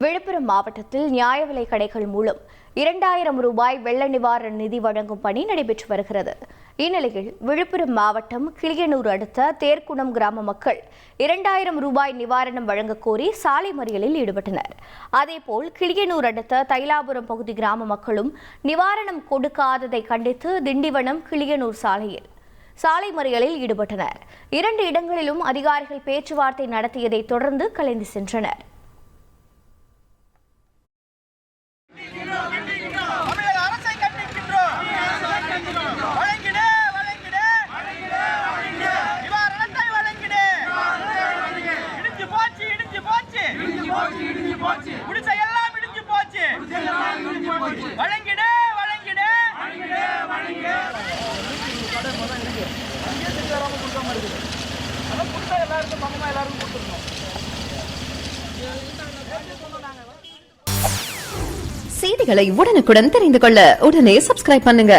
விழுப்புரம் மாவட்டத்தில் நியாய விலைக் கடைகள் மூலம் 2000 ரூபாய் வெள்ள நிவாரண நிதி வழங்கும் பணி நடைபெற்று வருகிறது. இந்நிலையில் விழுப்புரம் மாவட்டம் கிளியனூர் அடுத்த தேர்க்குணம் கிராம மக்கள் 2000 ரூபாய் நிவாரணம் வழங்க கோரி சாலை மறியலில் ஈடுபட்டனர். அதேபோல் கிளியனூர் அடுத்த தைலாபுரம் பகுதி கிராம மக்களும் நிவாரணம் கொடுக்காததை கண்டித்து திண்டிவனம் கிளியனூர் சாலை மறியலில் ஈடுபட்டனர். 2 இடங்களிலும் அதிகாரிகள் பேச்சுவார்த்தை நடத்தியதை தொடர்ந்து கலைந்து சென்றனர். செய்திகளை உடனுக்குடன் தெரிந்து கொள்ள உடனே சப்ஸ்கிரைப் பண்ணுங்க.